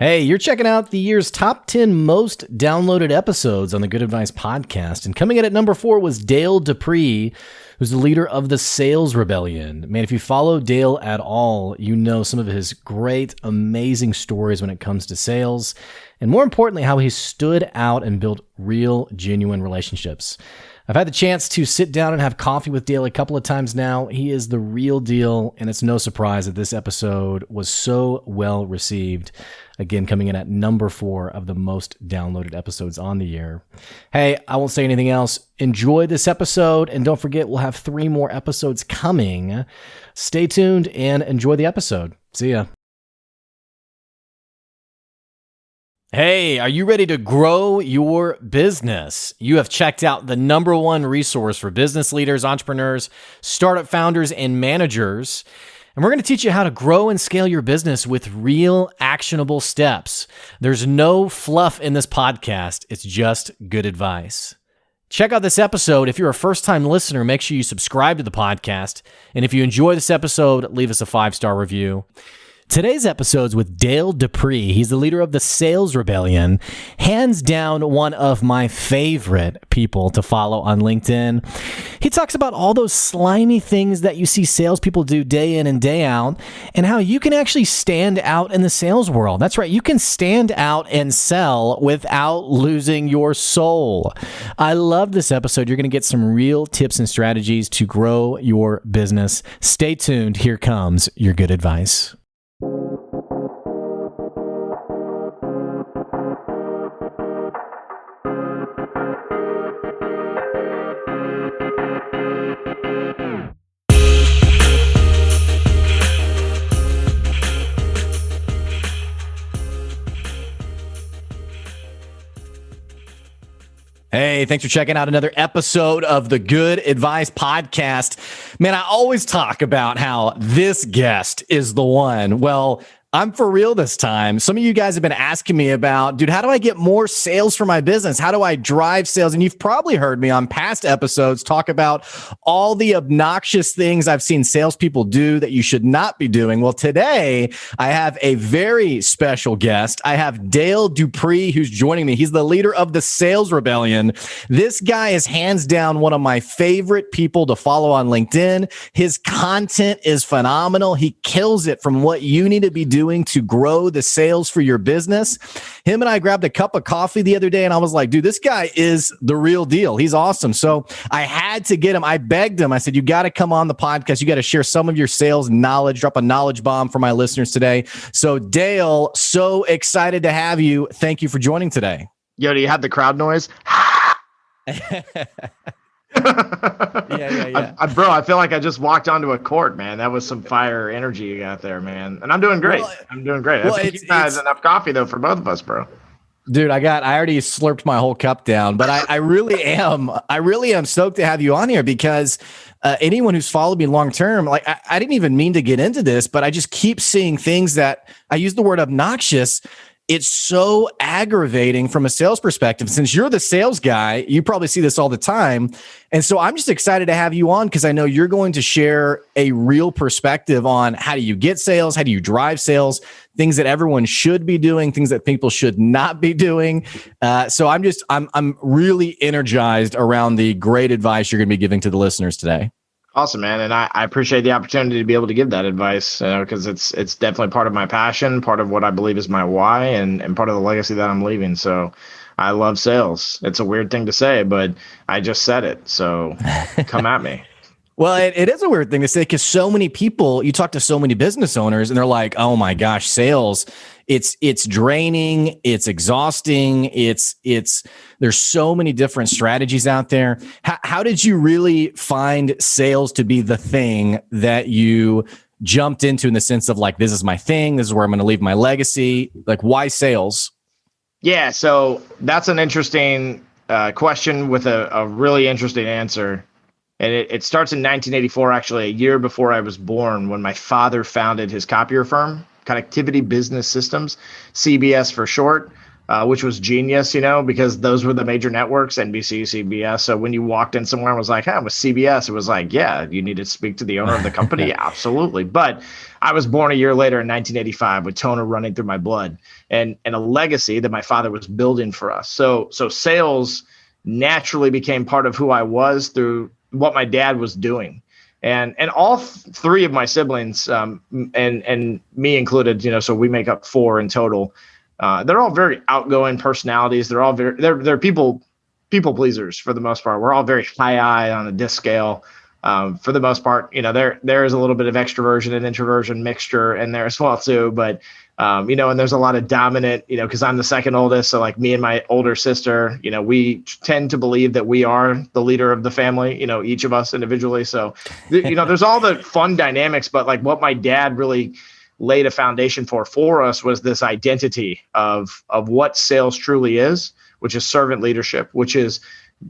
Hey, you're checking out the year's top 10 most downloaded episodes on the Good Advice podcast. And coming in at number 4 was Dale Dupree, who's the leader of the Sales Rebellion. Man, if you follow Dale at all, you know some of his great, amazing stories when it comes to sales. And more importantly, how he stood out and built real, genuine relationships. I've had the chance to sit down and have coffee with Dale a couple of times now. He is the real deal, and it's no surprise that this episode was so well received. Again, coming in at number 4 of the most downloaded episodes on the year. Hey, I won't say anything else. Enjoy this episode, and don't forget, we'll have 3 more episodes coming. Stay tuned and enjoy the episode. See ya. Hey, are you ready to grow your business? You have checked out the number 1 resource for business leaders, entrepreneurs, startup founders, and managers. And we're going to teach you how to grow and scale your business with real actionable steps. There's no fluff in this podcast. It's just good advice. Check out this episode. If you're a first-time listener, make sure you subscribe to the podcast. And if you enjoy this episode, leave us a 5-star review. Today's episode's with Dale Dupree. He's the leader of the Sales Rebellion. Hands down, one of my favorite people to follow on LinkedIn. He talks about all those slimy things that you see salespeople do day in and day out, and how you can actually stand out in the sales world. That's right. You can stand out and sell without losing your soul. I love this episode. You're going to get some real tips and strategies to grow your business. Stay tuned. Here comes your good advice. Hey, thanks for checking out another episode of the Good Advice Podcast. Man, I always talk about how this guest is the one. Well, I'm for real this time. Some of you guys have been asking me about, dude, how do I get more sales for my business? How do I drive sales? And you've probably heard me on past episodes talk about all the obnoxious things I've seen salespeople do that you should not be doing. Well, today I have a very special guest. I have Dale Dupree, who's joining me. He's the leader of the Sales Rebellion. This guy is hands down one of my favorite people to follow on LinkedIn. His content is phenomenal. He kills it from what you need to be doing to grow the sales for your business. Him and I grabbed a cup of coffee the other day and I was like, dude, this guy is the real deal. He's awesome. So I had to get him. I begged him. I said, you got to come on the podcast. You got to share some of your sales knowledge, drop a knowledge bomb for my listeners today. So Dale, so excited to have you. Thank you for joining today. Yo, do you have the crowd noise? Yeah. Bro, I feel like I just walked onto a court, man. That was some fire energy you got there, man. And I'm doing great. I'm doing great. I think you guys enough coffee though for both of us, bro. Dude, I already slurped my whole cup down, but I really am stoked to have you on here because anyone who's followed me long term, like I didn't even mean to get into this, but I just keep seeing things that I use the word obnoxious. It's so aggravating from a sales perspective. Since you're the sales guy, you probably see this all the time. And so I'm just excited to have you on because I know you're going to share a real perspective on how do you get sales? How do you drive sales? Things that everyone should be doing, things that people should not be doing. So I'm really energized around the great advice you're going to be giving to the listeners today. Awesome, man. And I appreciate the opportunity to be able to give that advice because it's definitely part of my passion, part of what I believe is my why, and part of the legacy that I'm leaving. So I love sales. It's a weird thing to say, but I just said it. So come at me. Well, it is a weird thing to say because so many people, you talk to so many business owners and they're like, oh my gosh, sales, it's draining, it's exhausting, there's so many different strategies out there. How did you really find sales to be the thing that you jumped into in the sense of like, this is my thing, this is where I'm going to leave my legacy? Like, why sales? Yeah, so that's an interesting question with a really interesting answer. And it starts in 1984, actually, a year before I was born, when my father founded his copier firm, Connectivity Business Systems, CBS for short. which was genius, because those were the major networks, NBC, CBS. So when you walked in somewhere and was like, hey, I'm with CBS, it was like, yeah, you need to speak to the owner of the company. Yeah, absolutely. But I was born a year later in 1985 with toner running through my blood and a legacy that my father was building for us. So sales naturally became part of who I was through what my dad was doing. And all three of my siblings, and me included, so we make up four in total. They're all very outgoing personalities. They're all they're people pleasers for the most part. We're all very high I on the DISC scale. For the most part, there is a little bit of extroversion and introversion mixture in there as well too. But and there's a lot of dominant, because I'm the second oldest. So like me and my older sister, we tend to believe that we are the leader of the family, each of us individually. So, there's all the fun dynamics, but like what my dad really laid a foundation for us was this identity of what sales truly is, which is servant leadership, which is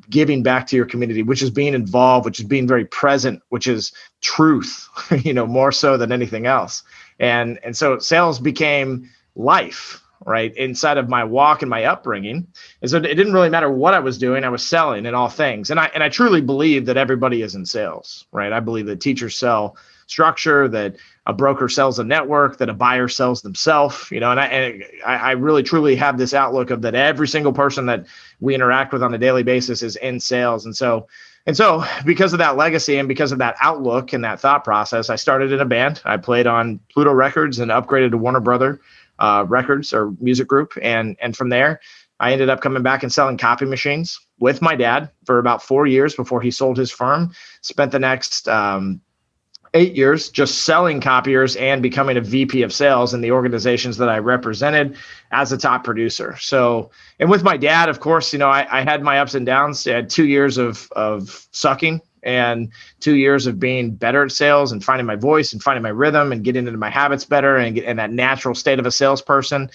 giving back to your community, which is being involved, which is being very present, which is truth, more so than anything else. And so sales became life, right, inside of my walk and my upbringing. And so it didn't really matter what I was doing. I was selling in all things. And I truly believe that everybody is in sales, right? I believe that teachers sell structure, that a broker sells a network, that a buyer sells themselves, and I really truly have this outlook of that every single person that we interact with on a daily basis is in sales. And so because of that legacy and because of that outlook and that thought process, I started in a band. I played on Pluto Records and upgraded to Warner Brother Records or music group. And from there, I ended up coming back and selling copy machines with my dad for about 4 years before he sold his firm. Spent the next 8 years just selling copiers and becoming a VP of sales in the organizations that I represented as a top producer. So, and with my dad, of course, I had my ups and downs. I had 2 years of sucking and 2 years of being better at sales and finding my voice and finding my rhythm and getting into my habits better and that natural state of a salesperson,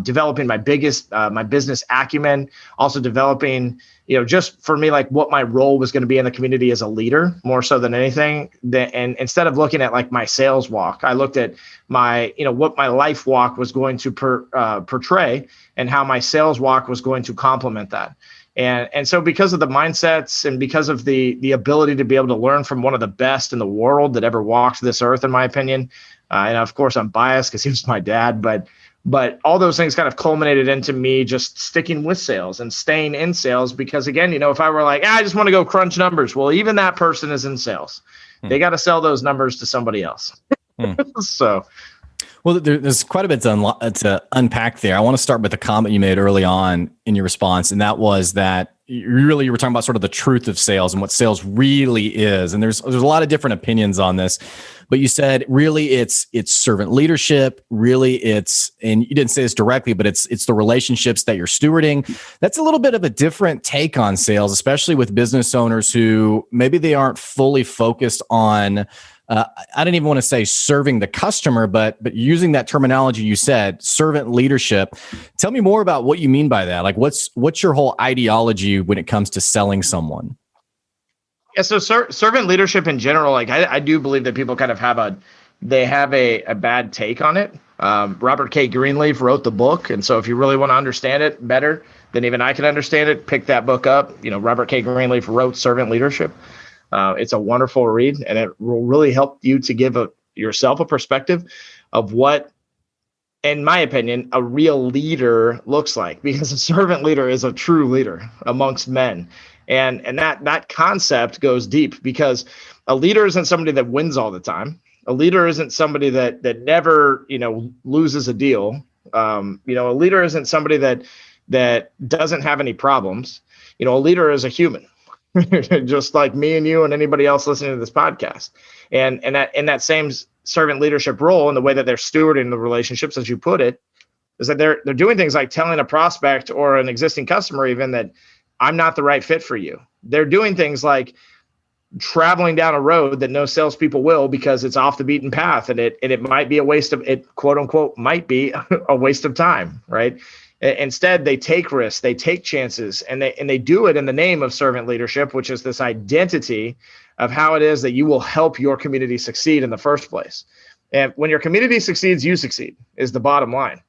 developing my business acumen, also developing, just for me, like what my role was going to be in the community as a leader more so than anything. And instead of looking at like my sales walk, I looked at my, what my life walk was going to portray and how my sales walk was going to complement that. And so because of the mindsets and because of the ability to be able to learn from one of the best in the world that ever walked this earth, in my opinion, and of course I'm biased because he was my dad, but all those things kind of culminated into me just sticking with sales and staying in sales because, again, if I were like, I just want to go crunch numbers, well, even that person is in sales. They got to sell those numbers to somebody else. So. Well, there's quite a bit to unpack there. I want to start with the comment you made early on in your response, and that was that you were talking about sort of the truth of sales and what sales really is. And there's a lot of different opinions on this, but you said really it's servant leadership. Really, and you didn't say this directly, but it's the relationships that you're stewarding. That's a little bit of a different take on sales, especially with business owners who maybe they aren't fully focused on. I didn't even want to say serving the customer, but using that terminology you said, servant leadership. Tell me more about what you mean by that. Like, what's your whole ideology when it comes to selling someone? Yeah, so servant leadership in general, like I do believe that people kind of have a bad take on it. Robert K. Greenleaf wrote the book, and so if you really want to understand it better than even I can understand it, pick that book up. Robert K. Greenleaf wrote Servant Leadership. It's a wonderful read, and it will really help you to give yourself a perspective of what, in my opinion, a real leader looks like, because a servant leader is a true leader amongst men. And that concept goes deep, because a leader isn't somebody that wins all the time. A leader isn't somebody that never, loses a deal. A leader isn't somebody that doesn't have any problems. A leader is a human. Just like me and you and anybody else listening to this podcast. And that in that same servant leadership role, and the way that they're stewarding the relationships, as you put it, is that they're doing things like telling a prospect or an existing customer even that I'm not the right fit for you. They're doing things like traveling down a road that no salespeople will, because it's off the beaten path, and it might be a waste of it, quote unquote, might be a waste of time, right? Instead, they take risks, they take chances, and they do it in the name of servant leadership, which is this identity of how it is that you will help your community succeed in the first place. And when your community succeeds, you succeed, is the bottom line.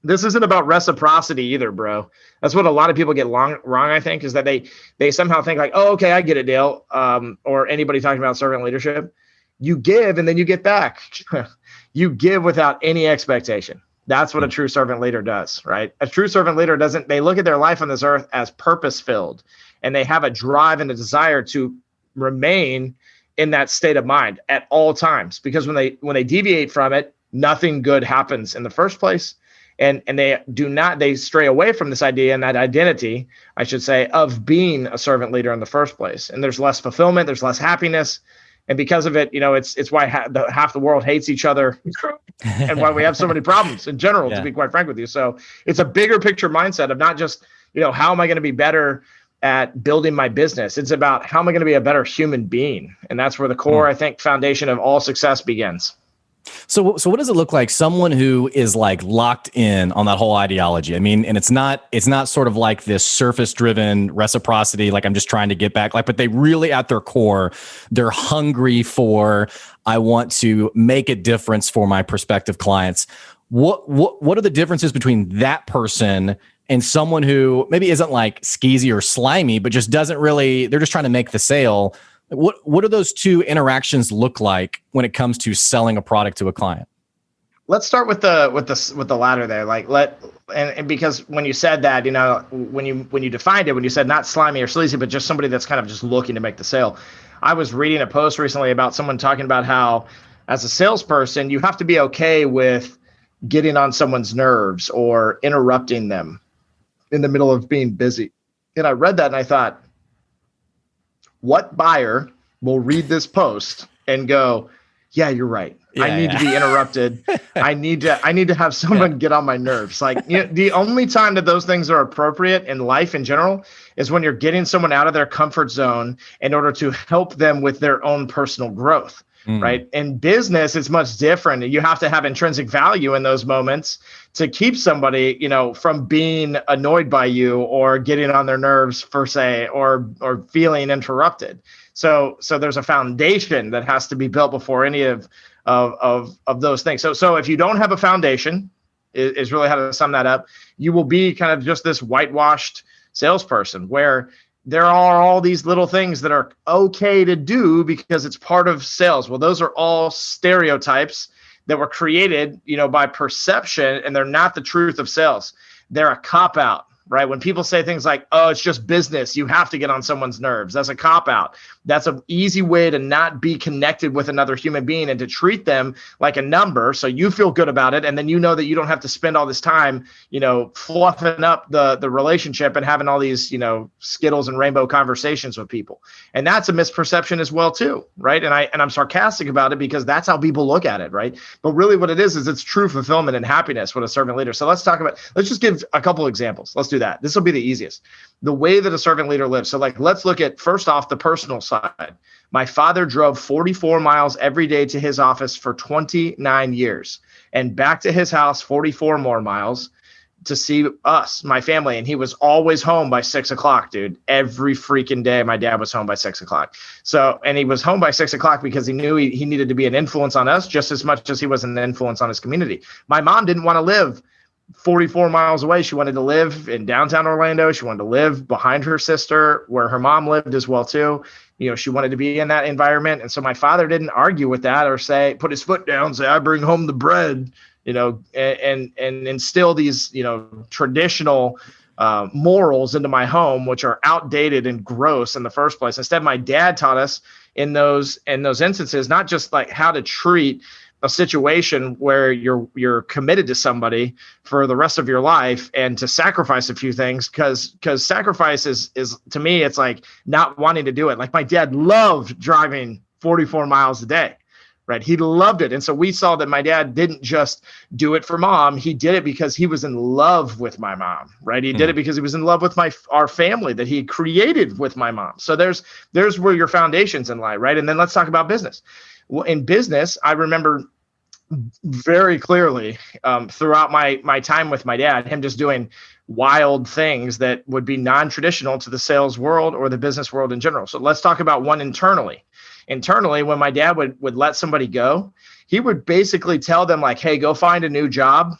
This isn't about reciprocity either, bro. That's what a lot of people get wrong. I think is that they somehow think like, oh, okay, I get it, Dale. Or anybody talking about servant leadership, you give and then you get back. You give without any expectation. That's what a true servant leader does, right? A true servant leader doesn't. They look at their life on this earth as purpose filled, and they have a drive and a desire to remain in that state of mind at all times. Because when they deviate from it, nothing good happens in the first place. And they stray away from this idea and that identity, I should say, of being a servant leader in the first place. And there's less fulfillment, there's less happiness. And because of it, it's why half the world hates each other and why we have so many problems in general, to be quite frank with you. So it's a bigger picture mindset of not just, how am I going to be better at building my business? It's about how am I going to be a better human being? And that's where the core, I think, foundation of all success begins. So what does it look like? Someone who is like locked in on that whole ideology. I mean, and it's not sort of like this surface driven reciprocity, like I'm just trying to get back, but they really at their core, they're hungry for, I want to make a difference for my prospective clients. What are the differences between that person and someone who maybe isn't like skeezy or slimy, but just doesn't really, they're just trying to make the sale? What do those two interactions look like when it comes to selling a product to a client? Let's start with the latter there. And because when you said that, when you defined it, when you said not slimy or sleazy, but just somebody that's kind of just looking to make the sale. I was reading a post recently about someone talking about how, as a salesperson, you have to be okay with getting on someone's nerves or interrupting them in the middle of being busy. And I read that and I thought, what buyer will read this post and go, yeah, you're right. I need to be interrupted. I need to have someone get on my nerves. Like, the only time that those things are appropriate in life in general is when you're getting someone out of their comfort zone in order to help them with their own personal growth. Right. In business, it's much different. You have to have intrinsic value in those moments to keep somebody, from being annoyed by you or getting on their nerves per se, or feeling interrupted. So there's a foundation that has to be built before any of those things. So if you don't have a foundation, is really how to sum that up, you will be kind of just this whitewashed salesperson where there are all these little things that are okay to do because it's part of sales. Well, those are all stereotypes that were created, by perception, and they're not the truth of sales. They're a cop-out, right? When people say things like, oh, it's just business, you have to get on someone's nerves. That's a cop-out. That's an easy way to not be connected with another human being and to treat them like a number. So you feel good about it. And then you know that you don't have to spend all this time, fluffing up the relationship and having all these, Skittles and rainbow conversations with people. And that's a misperception as well, too, right? And I'm sarcastic about it because that's how people look at it, right? But really what it is it's true fulfillment and happiness with a servant leader. So let's just give a couple examples. Let's do that. This will be the easiest. The way that a servant leader lives. So let's look at first off the personal side. My father drove 44 miles every day to his office for 29 years and back to his house 44 more miles to see us, my family. And he was always home by 6 o'clock, dude. Every freaking day, my dad was home by 6 o'clock. So, and he was home by 6 o'clock because he knew he needed to be an influence on us just as much as he was an influence on his community. My mom didn't want to live 44 miles away. She wanted to live in downtown Orlando. She wanted to live behind her sister where her mom lived as well too. She wanted to be in that environment. And so my father didn't argue with that or put his foot down, say, I bring home the bread, and instill these, traditional morals into my home, which are outdated and gross in the first place. Instead, my dad taught us in those instances, not just like how to treat a situation where you're committed to somebody for the rest of your life and to sacrifice a few things because sacrifice is to me, it's like not wanting to do it. Like my dad loved driving 44 miles a day, right? He loved it. And so we saw that my dad didn't just do it for mom. He did it because he was in love with my mom, right? He did it because he was in love with our family that he created with my mom. So there's where your foundations in lie, right? And then let's talk about business. Well, in business, I remember very clearly throughout my time with my dad, him just doing wild things that would be non-traditional to the sales world or the business world in general. So let's talk about one internally. Internally, when my dad would let somebody go, he would basically tell them like, hey, go find a new job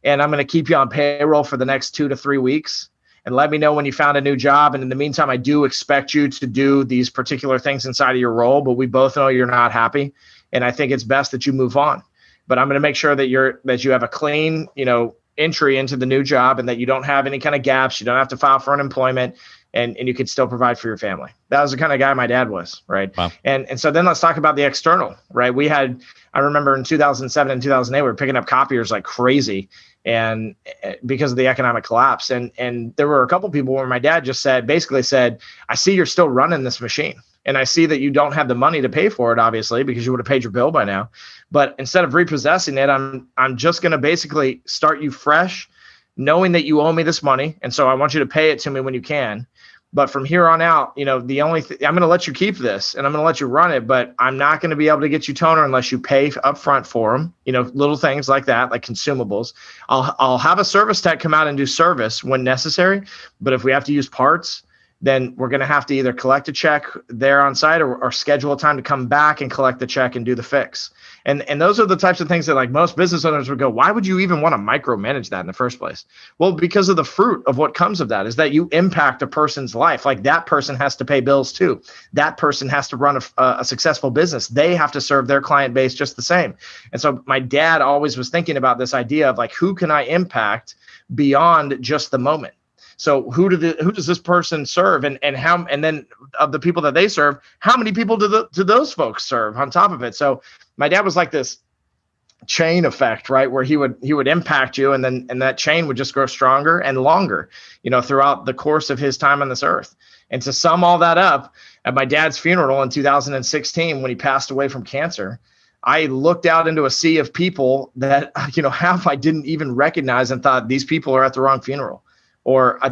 and I'm going to keep you on payroll for the next 2 to 3 weeks. And let me know when you found a new job. And in the meantime, I do expect you to do these particular things inside of your role, but we both know you're not happy. And I think it's best that you move on. But I'm going to make sure that you have a clean, entry into the new job, and that you don't have any kind of gaps. You don't have to file for unemployment, and you can still provide for your family. That was the kind of guy my dad was, right? Wow. And so then let's talk about the external, right? I remember in 2007 and 2008, we were picking up copiers like crazy, and because of the economic collapse. And there were a couple people where my dad just basically said, I see you're still running this machine. And I see that you don't have the money to pay for it, obviously, because you would have paid your bill by now. But instead of repossessing it, I'm just going to basically start you fresh, knowing that you owe me this money. And so I want you to pay it to me when you can. But from here on out, the only I'm going to let you keep this, and I'm going to let you run it, but I'm not going to be able to get you toner unless you pay up front for them. Little things like that, like consumables. I'll have a service tech come out and do service when necessary. But if we have to use parts, then we're going to have to either collect a check there on site or schedule a time to come back and collect the check and do the fix. And those are the types of things that like most business owners would go, why would you even want to micromanage that in the first place? Well, because of the fruit of what comes of that is that you impact a person's life. Like that person has to pay bills too. That person has to run a successful business. They have to serve their client base just the same. And so my dad always was thinking about this idea of like, who can I impact beyond just the moment? So who does this person serve, and then of the people that they serve, how many people do those folks serve on top of it? So my dad was like this chain effect, right? Where he would impact you, and that chain would just grow stronger and longer, throughout the course of his time on this earth. And to sum all that up, at my dad's funeral in 2016, when he passed away from cancer, I looked out into a sea of people that, half I didn't even recognize, and thought these people are at the wrong funeral. Or my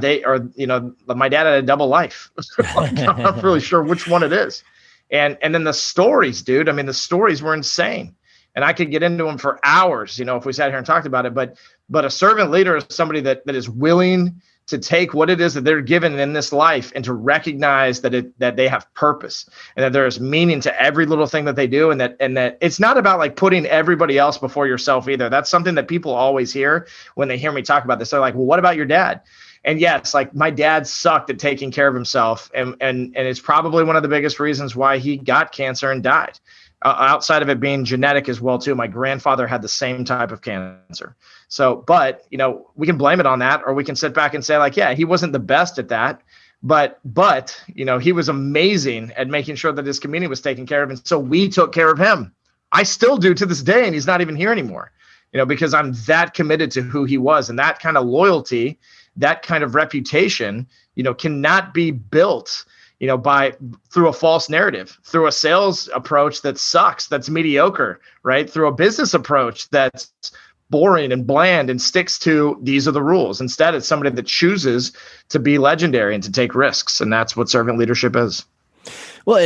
dad had a double life. I'm not really sure which one it is. And then the stories, dude, the stories were insane. And I could get into them for hours, if we sat here and talked about it. But a servant leader is somebody that is willing to take what it is that they're given in this life and to recognize that they have purpose, and that there is meaning to every little thing that they do. And that it's not about like putting everybody else before yourself either. That's something that people always hear when they hear me talk about this. They're like, well, what about your dad? And yes, like my dad sucked at taking care of himself. And it's probably one of the biggest reasons why he got cancer and died. Outside of it being genetic as well, too. My grandfather had the same type of cancer. So, but, we can blame it on that, or we can sit back and say like, yeah, he wasn't the best at that. But, he was amazing at making sure that his community was taken care of. And so we took care of him. I still do to this day. And he's not even here anymore, because I'm that committed to who he was, and that kind of loyalty, that kind of reputation, cannot be built, through a false narrative, through a sales approach that sucks, that's mediocre, right? Through a business approach that's boring and bland and sticks to these are the rules. Instead, it's somebody that chooses to be legendary and to take risks. And that's what servant leadership is. Well,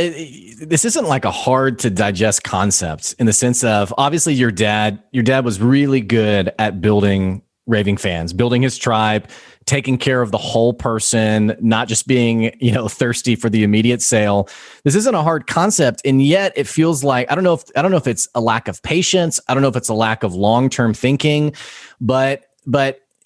this isn't like a hard to digest concept in the sense of, obviously your dad was really good at building raving fans, building his tribe, taking care of the whole person, not just being, thirsty for the immediate sale. This isn't a hard concept. And yet it feels like, I don't know if it's a lack of patience. I don't know if it's a lack of long-term thinking, but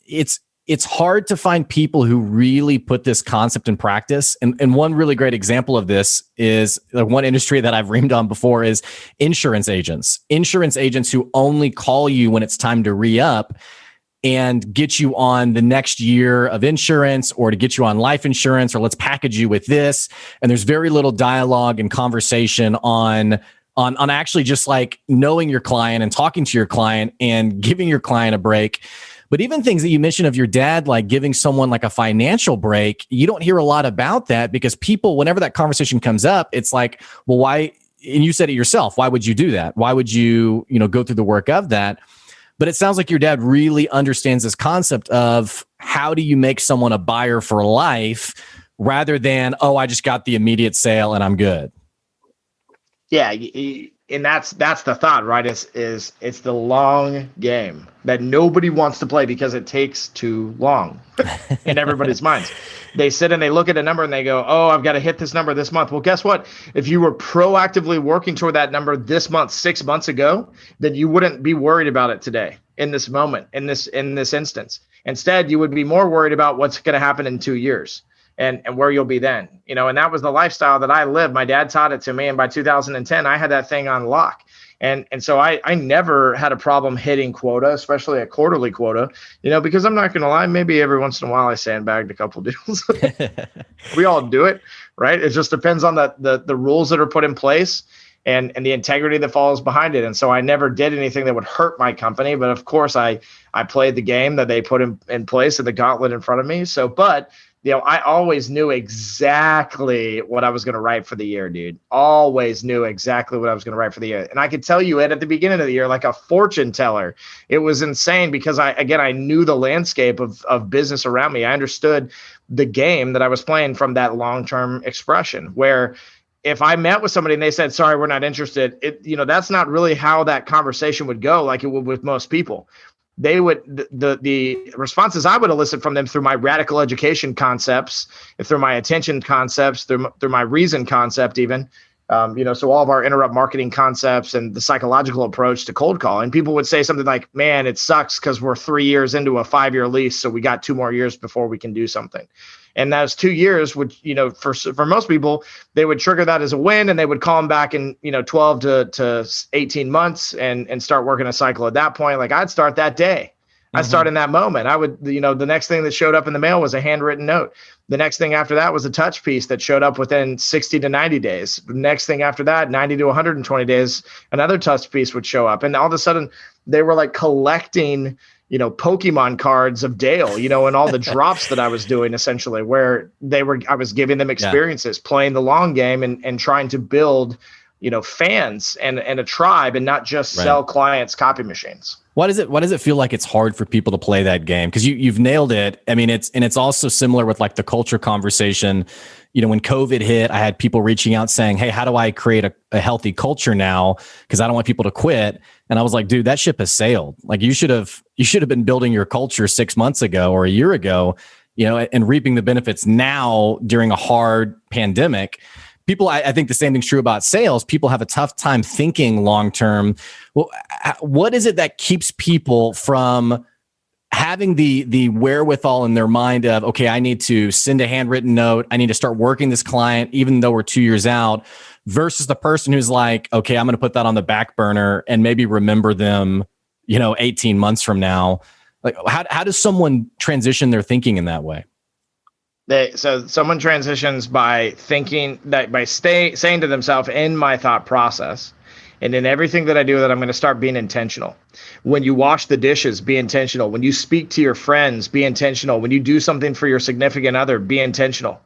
it's hard to find people who really put this concept in practice. And one really great example of this is one industry that I've reamed on before is insurance agents. Insurance agents who only call you when it's time to re-up and get you on the next year of insurance, or to get you on life insurance, or let's package you with this. And there's very little dialogue and conversation on actually just like knowing your client and talking to your client and giving your client a break. But even things that you mentioned of your dad, like giving someone like a financial break, you don't hear a lot about that, because people, whenever that conversation comes up, it's like, well, why? And you said it yourself. Why would you do that? Why would you, go through the work of that? But it sounds like your dad really understands this concept of how do you make someone a buyer for life rather than, oh, I just got the immediate sale and I'm good. Yeah. And that's the thought, right? It's the long game that nobody wants to play because it takes too long in everybody's minds. They sit and they look at a number and they go, oh, I've got to hit this number this month. Well, guess what? If you were proactively working toward that number this month, 6 months ago, then you wouldn't be worried about it today. in this moment, in this instance. Instead, you would be more worried about what's going to happen in 2 years and where you'll be then, and that was the lifestyle that I lived. My dad taught it to me. And by 2010, I had that thing on lock. And so I never had a problem hitting quota, especially a quarterly quota, because I'm not going to lie, maybe every once in a while I sandbagged a couple deals. We all do it, right? It just depends on the rules that are put in place and the integrity that falls behind it. And so I never did anything that would hurt my company. But of course, I played the game that they put in place and the gauntlet in front of me. So, but I always knew exactly what I was going to write for the year, dude. Always knew exactly what I was going to write for the year. And I could tell you it at the beginning of the year, like a fortune teller. It was insane because I knew the landscape of business around me. I understood the game that I was playing from that long-term expression where if I met with somebody and they said, sorry, we're not interested, that's not really how that conversation would go like it would with most people. They would the responses I would elicit from them through my radical education concepts, through my attention concepts, through my reason concept, even, so all of our interrupt marketing concepts and the psychological approach to cold calling, people would say something like, man, it sucks because we're 3 years into a 5-year lease. So we got 2 more years before we can do something. And those 2 years would, for most people, they would trigger that as a win and they would call them back in, 12 to 18 months and start working a cycle at that point. Like I'd start that day. I'd start in that moment. I would, the next thing that showed up in the mail was a handwritten note. The next thing after that was a touch piece that showed up within 60 to 90 days. The next thing after that, 90 to 120 days, another touch piece would show up. And all of a sudden they were like collecting Pokemon cards of Dale, and all the drops that I was doing essentially where I was giving them experiences, playing the long game and trying to build, fans and a tribe and not just sell clients copy machines. Why does it feel like it's hard for people to play that game? Because you've nailed it. I mean, it's also similar with like the culture conversation. When COVID hit, I had people reaching out saying, hey, how do I create a healthy culture now? Because I don't want people to quit. And I was like, dude, that ship has sailed. Like you should have been building your culture 6 months ago or a year ago, and reaping the benefits now during a hard pandemic. People, I think the same thing's true about sales. People have a tough time thinking long-term. Well, what is it that keeps people from having the wherewithal in their mind of, okay, I need to send a handwritten note. I need to start working this client, even though we're 2 years out, versus the person who's like, okay, I'm going to put that on the back burner and maybe remember them, 18 months from now. Like, how does someone transition their thinking in that way? So someone transitions by thinking that saying to themselves in my thought process and in everything that I do that I'm going to start being intentional. When you wash the dishes, be intentional. When you speak to your friends, be intentional. When you do something for your significant other, be intentional.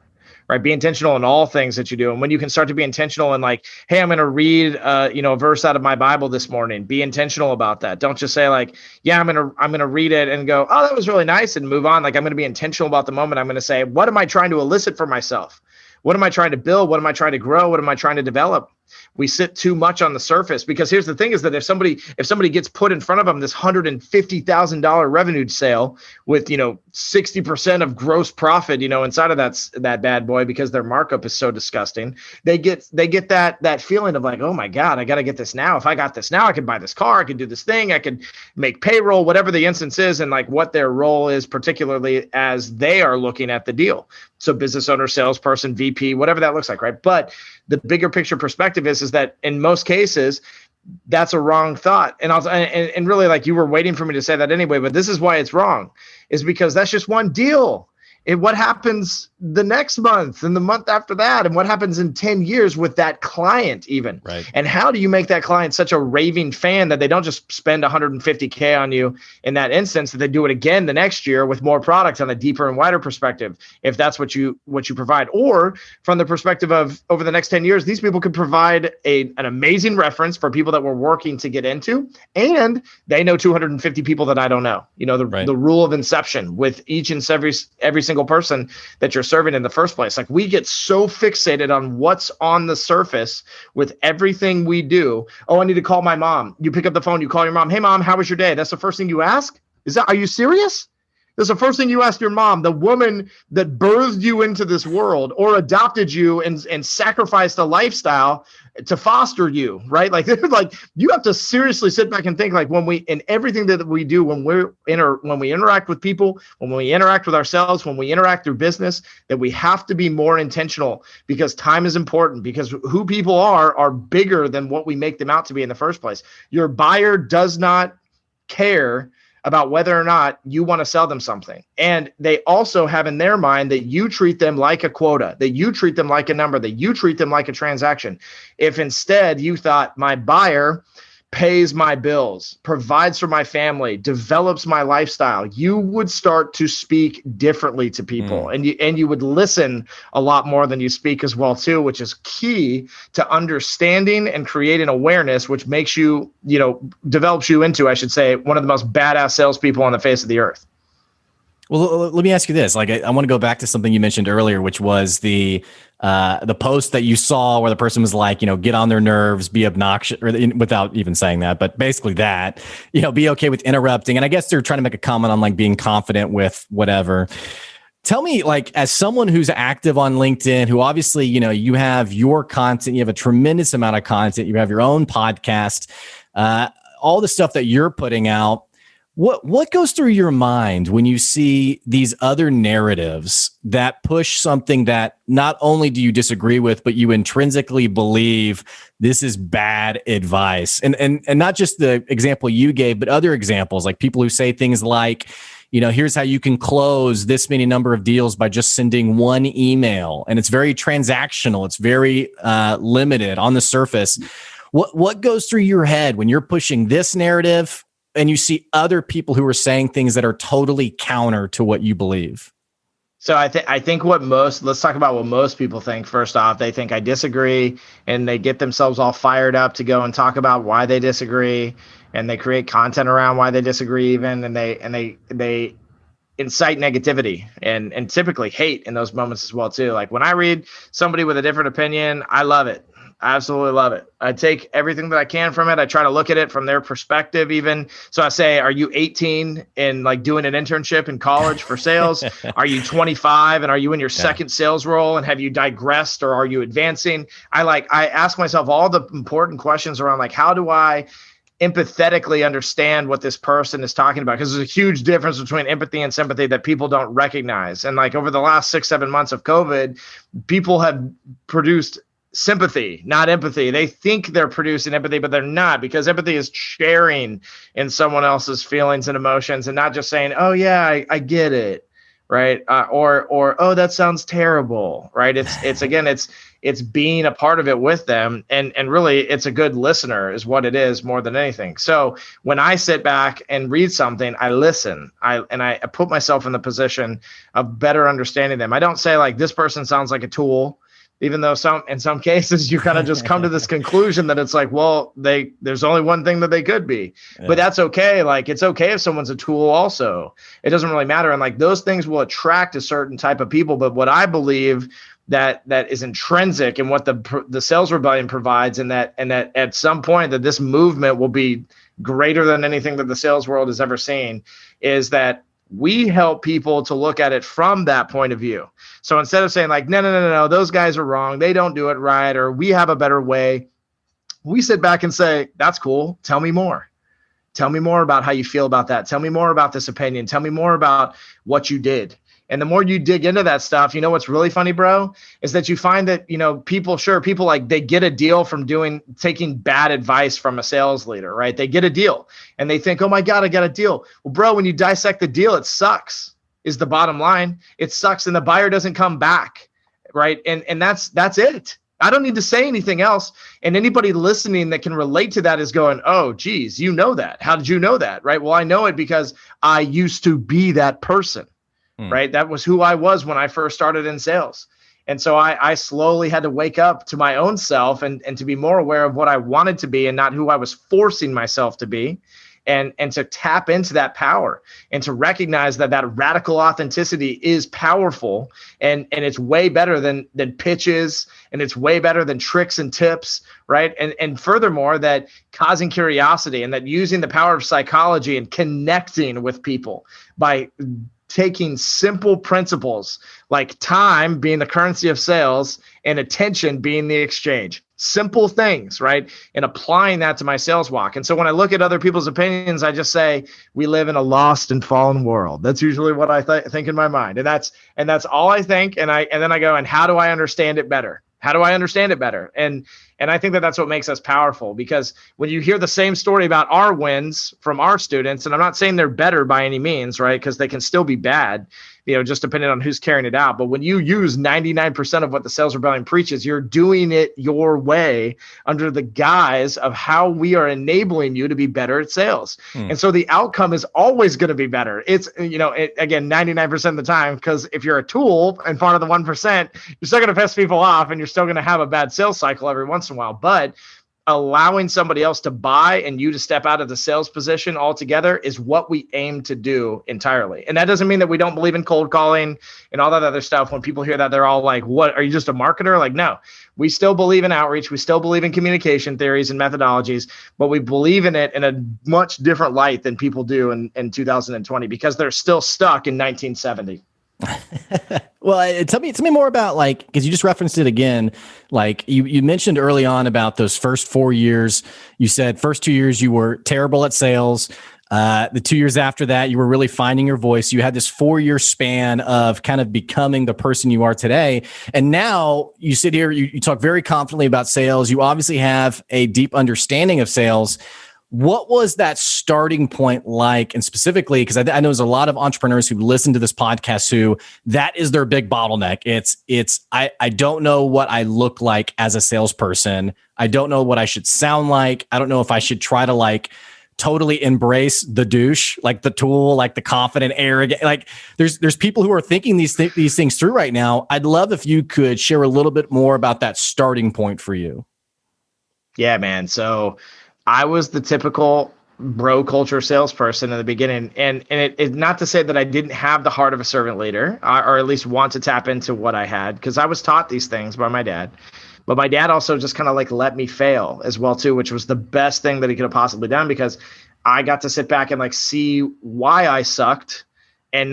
Right? Be intentional in all things that you do. And when you can start to be intentional and like, hey, I'm going to read, a verse out of my Bible this morning, be intentional about that. Don't just say like, yeah, I'm going to read it and go, oh, that was really nice and move on. Like I'm going to be intentional about the moment. I'm going to say, what am I trying to elicit for myself? What am I trying to build? What am I trying to grow? What am I trying to develop? We sit too much on the surface because here's the thing is that if somebody gets put in front of them this $150,000 revenue sale with, 60% of gross profit, inside of that bad boy, because their markup is so disgusting, they get that feeling of like, oh my God, I got to get this now. If I got this now, I could buy this car, I could do this thing, I could make payroll, whatever the instance is, and like what their role is, particularly as they are looking at the deal. So business owner, salesperson, VP, whatever that looks like, right? But the bigger picture perspective is that in most cases, that's a wrong thought. And really, like you were waiting for me to say that anyway, but this is why it's wrong, is because that's just one deal. What happens the next month and the month after that, and what happens in 10 years with that client even. Right. And how do you make that client such a raving fan that they don't just spend $150K on you in that instance, that they do it again the next year with more product on a deeper and wider perspective, if that's what you provide? Or from the perspective of over the next 10 years, these people could provide an amazing reference for people that we're working to get into, and they know 250 people that I don't know. The rule of inception with each and every single person that you're serving in the first place. Like we get so fixated on what's on the surface with everything we do. Oh, I need to call my mom. You pick up the phone, you call your mom. Hey mom, how was your day? That's the first thing you ask? Are you serious? That's the first thing you ask your mom, the woman that birthed you into this world or adopted you and sacrificed a lifestyle to foster you, right? Like, like you have to seriously sit back and think, like, when we, in everything that we do, when we interact with people, when we interact with ourselves, when we interact through business, that we have to be more intentional, because time is important, because who people are bigger than what we make them out to be in the first place. Your buyer does not care about whether or not you want to sell them something. And they also have in their mind that you treat them like a quota, that you treat them like a number, that you treat them like a transaction. If instead you thought, my buyer pays my bills, provides for my family, develops my lifestyle, you would start to speak differently to people. And you would listen a lot more than you speak as well too, which is key to understanding and creating awareness, which makes you, develops you into, I should say, one of the most badass salespeople on the face of the earth. Well, let me ask you this. Like, I want to go back to something you mentioned earlier, which was the post that you saw where the person was like, get on their nerves, be obnoxious, or without even saying that, but basically that, be okay with interrupting. And I guess they're trying to make a comment on like being confident with whatever. Tell me, like, as someone who's active on LinkedIn, who obviously, you have your content, you have a tremendous amount of content, you have your own podcast, all the stuff that you're putting out. What goes through your mind when you see these other narratives that push something that not only do you disagree with, but you intrinsically believe this is bad advice? And not just the example you gave, but other examples, like people who say things like, here's how you can close this many number of deals by just sending one email. And it's very transactional. It's very limited on the surface. What goes through your head when you're pushing this narrative and you see other people who are saying things that are totally counter to what you believe? So I think let's talk about what most people think. First off, they think I disagree, and they get themselves all fired up to go and talk about why they disagree, and they create content around why they disagree even, and they incite negativity and typically hate in those moments as well too. Like when I read somebody with a different opinion, I love it. I absolutely love it. I take everything that I can from it. I try to look at it from their perspective even. So I say, are you 18 and like doing an internship in college for sales? Are you 25 and are you in your second sales role, and have you digressed or are you advancing? I ask myself all the important questions around like, how do I empathetically understand what this person is talking about? Because there's a huge difference between empathy and sympathy that people don't recognize. And like over the last 6-7 months of COVID, people have produced sympathy, not empathy. They think they're producing empathy, but they're not, because empathy is sharing in someone else's feelings and emotions and not just saying, oh yeah, I get it. Right. Or, oh, that sounds terrible. Right. It's being a part of it with them. And really it's a good listener is what it is more than anything. So when I sit back and read something, I listen, I put myself in the position of better understanding them. I don't say like, this person sounds like a tool, even though in some cases you kind of just come to this conclusion that it's like, well, there's only one thing that they could be, but that's okay. Like, it's okay if someone's a tool also, it doesn't really matter. And like those things will attract a certain type of people. But what I believe that is intrinsic in what the sales rebellion provides, and that at some point that this movement will be greater than anything that the sales world has ever seen, is that we help people to look at it from that point of view. So instead of saying like, no, those guys are wrong, they don't do it right, or we have a better way, we sit back and say, that's cool. Tell me more. Tell me more about how you feel about that. Tell me more about this opinion. Tell me more about what you did. And the more you dig into that stuff, what's really funny, bro, is that you find that, people like they get a deal from taking bad advice from a sales leader, right? They get a deal and they think, oh my God, I got a deal. Well, bro, when you dissect the deal, it sucks is the bottom line. It sucks. And the buyer doesn't come back. Right. And that's it. I don't need to say anything else. And anybody listening that can relate to that is going, oh, geez, you know that. How did you know that? Right. Well, I know it because I used to be that person. Right. That was who I was when I first started in sales. And so I slowly had to wake up to my own self and to be more aware of what I wanted to be and not who I was forcing myself to be, and to tap into that power and to recognize that radical authenticity is powerful, and it's way better than pitches, and it's way better than tricks and tips. Right. And furthermore, that causing curiosity and that using the power of psychology and connecting with people by taking simple principles like time being the currency of sales and attention being the exchange. Simple things, right? And applying that to my sales walk. And so when I look at other people's opinions, I just say, we live in a lost and fallen world. That's usually what I think in my mind. And that's all I think. And then I go, and how do I understand it better? How do I understand it better? And I think that that's what makes us powerful, because when you hear the same story about our wins from our students, and I'm not saying they're better by any means, right? Because they can still be bad, just depending on who's carrying it out. But when you use 99% of what the Sales Rebellion preaches, you're doing it your way under the guise of how we are enabling you to be better at sales. And so the outcome is always going to be better. It's, again, 99% of the time, because if you're a tool and part of the 1%, you're still going to piss people off and you're still going to have a bad sales cycle every once in a while. But allowing somebody else to buy and you to step out of the sales position altogether is what we aim to do entirely. And that doesn't mean that we don't believe in cold calling and all that other stuff. When people hear that, they're all like, what, are you just a marketer? Like, no, we still believe in outreach. We still believe in communication theories and methodologies, but we believe in it in a much different light than people do in 2020, because they're still stuck in 1970. Well, tell me more about, like, because you just referenced it again. Like you mentioned early on about those first 4 years. You said first 2 years you were terrible at sales. The 2 years after that, you were really finding your voice. You had this 4-year span of kind of becoming the person you are today. And now you sit here, you talk very confidently about sales. You obviously have a deep understanding of sales. What was that starting point like? And specifically, because I know there's a lot of entrepreneurs who listen to this podcast who that is their big bottleneck. I don't know what I look like as a salesperson. I don't know what I should sound like. I don't know if I should try to like totally embrace the douche, like the tool, like the confident, arrogant. Like there's people who are thinking these things through right now. I'd love if you could share a little bit more about that starting point for you. Yeah, man. So I was the typical bro culture salesperson in the beginning. And it's not to say that I didn't have the heart of a servant leader, or at least want to tap into what I had, because I was taught these things by my dad. But my dad also just kind of like let me fail as well, too, which was the best thing that he could have possibly done, because I got to sit back and like see why I sucked and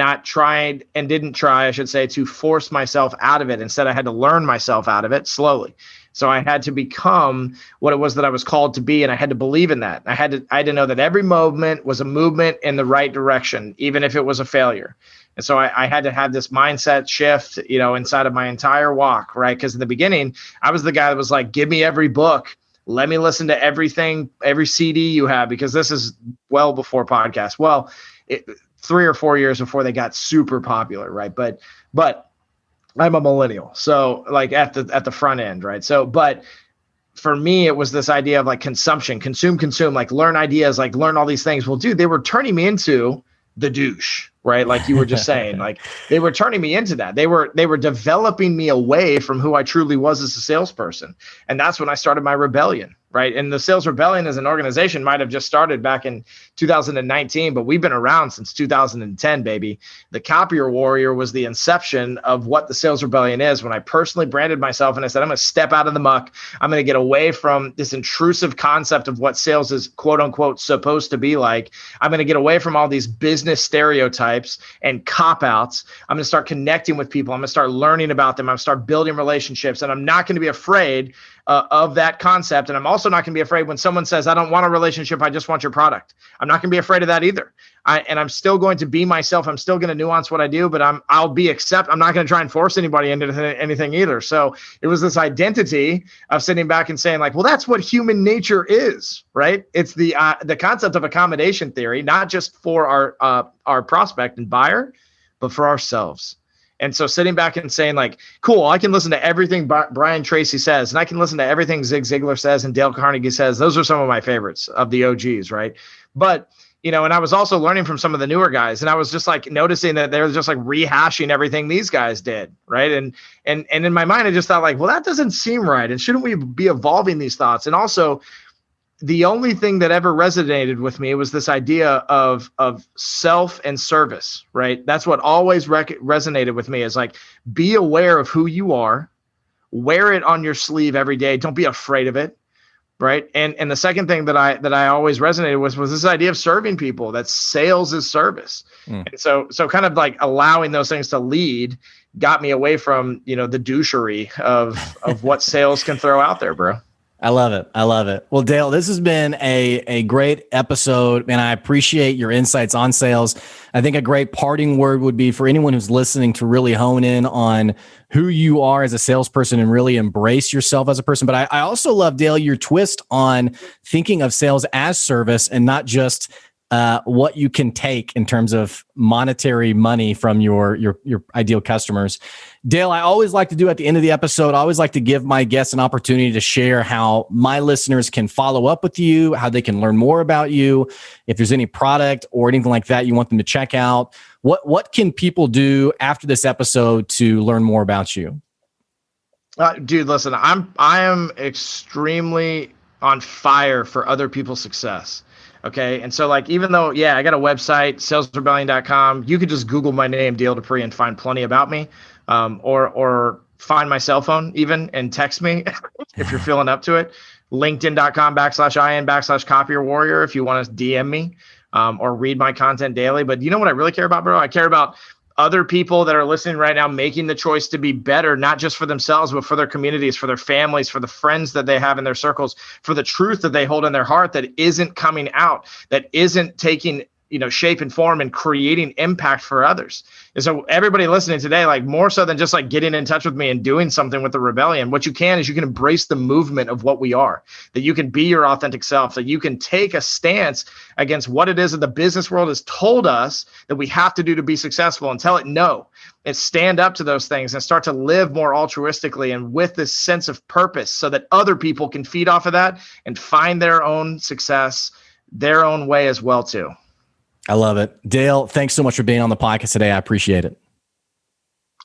didn't try, I should say, to force myself out of it. Instead, I had to learn myself out of it slowly. So I had to become what it was that I was called to be, and I had to believe in that. I had to know that every movement was a movement in the right direction, even if it was a failure. And so I had to have this mindset shift, inside of my entire walk, right? Because in the beginning, I was the guy that was like, give me every book. Let me listen to everything, every CD you have, because this is well before podcasts. Well, 3 or 4 years before they got super popular, right? But I'm a millennial, so like at the front end, right? So, but for me, it was this idea of like consumption, consume, like learn ideas, like learn all these things. Well, dude, they were turning me into the douche, right? Like you were just saying, like they were turning me into that. They were developing me away from who I truly was as a salesperson. And that's when I started my rebellion, right? And the Sales Rebellion as an organization might have just started back in 2019, but we've been around since 2010, baby. The Copier Warrior was the inception of what the Sales Rebellion is, when I personally branded myself and I said, I'm going to step out of the muck. I'm going to get away from this intrusive concept of what sales is, quote unquote, supposed to be like. I'm going to get away from all these business stereotypes and cop-outs. I'm going to start connecting with people. I'm going to start learning about them. I'm going to start building relationships, and I'm not going to be afraid of that concept. And I'm also not going to be afraid when someone says, I don't want a relationship, I just want your product. I'm not going to be afraid of that either. I'm still going to be myself. I'm still going to nuance what I do, but I'm not going to try and force anybody into anything either. So it was this identity of sitting back and saying like, well, that's what human nature is, right? It's the concept of accommodation theory, not just for our prospect and buyer, but for ourselves. And so sitting back and saying like, cool, I can listen to everything Brian Tracy says, and I can listen to everything Zig Ziglar says and Dale Carnegie says. Those are some of my favorites of the OGs, right? But, and I was also learning from some of the newer guys, and I was just like noticing that they were just like rehashing everything these guys did, right? And in my mind, I just thought like, well, that doesn't seem right. And shouldn't we be evolving these thoughts? And also, the only thing that ever resonated with me was this idea of self and service, right? That's what always resonated with me, is like, be aware of who you are, wear it on your sleeve every day. Don't be afraid of it. Right. And the second thing that I always resonated with was this idea of serving people, that sales is service. Mm. And so kind of like allowing those things to lead got me away from, the douchery of what sales can throw out there, bro. I love it. I love it. Well, Dale, this has been a great episode, and I appreciate your insights on sales. I think a great parting word would be for anyone who's listening to really hone in on who you are as a salesperson and really embrace yourself as a person. But I also love, Dale, your twist on thinking of sales as service and not just what you can take in terms of monetary money from your ideal customers. Dale, I always like to do at the end of the episode, I always like to give my guests an opportunity to share how my listeners can follow up with you, how they can learn more about you. If there's any product or anything like that you want them to check out, what can people do after this episode to learn more about you? Dude, listen, I am extremely on fire for other people's success. Okay. And so like, even though, I got a website, salesrebellion.com, you could just Google my name, Dale Dupree, and find plenty about me. Or find my cell phone even and text me if you're feeling up to it. LinkedIn.com/IN/copier warrior if you want to DM me, or read my content daily. But you know what I really care about, bro? I care about other people that are listening right now making the choice to be better, not just for themselves, but for their communities, for their families, for the friends that they have in their circles, for the truth that they hold in their heart that isn't coming out, that isn't taking shape and form and creating impact for others. And so everybody listening today, like more so than just like getting in touch with me and doing something with the rebellion, what you can is you can embrace the movement of what we are, that you can be your authentic self, that you can take a stance against what it is that the business world has told us that we have to do to be successful, and tell it no, and stand up to those things and start to live more altruistically and with this sense of purpose, so that other people can feed off of that and find their own success, their own way as well too. I love it. Dale, thanks so much for being on the podcast today. I appreciate it.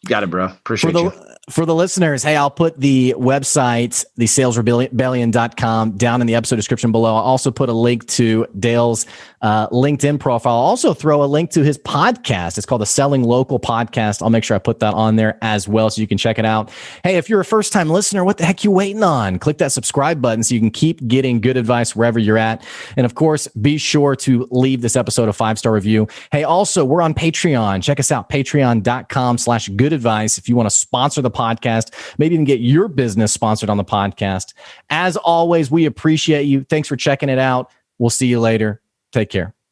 Got it, bro. Appreciate you. For the listeners, hey, I'll put the website, the salesrebellion.com, down in the episode description below. I'll also put a link to Dale's LinkedIn profile. I'll also throw a link to his podcast. It's called the Selling Local Podcast. I'll make sure I put that on there as well so you can check it out. Hey, if you're a first-time listener, what the heck you waiting on? Click that subscribe button so you can keep getting good advice wherever you're at. And of course, be sure to leave this episode a 5-star review. Hey, also, we're on Patreon. Check us out, patreon.com/goodadvice if you want to sponsor the podcast, maybe even get your business sponsored on the podcast. As always, we appreciate you. Thanks for checking it out. We'll see you later. Take care.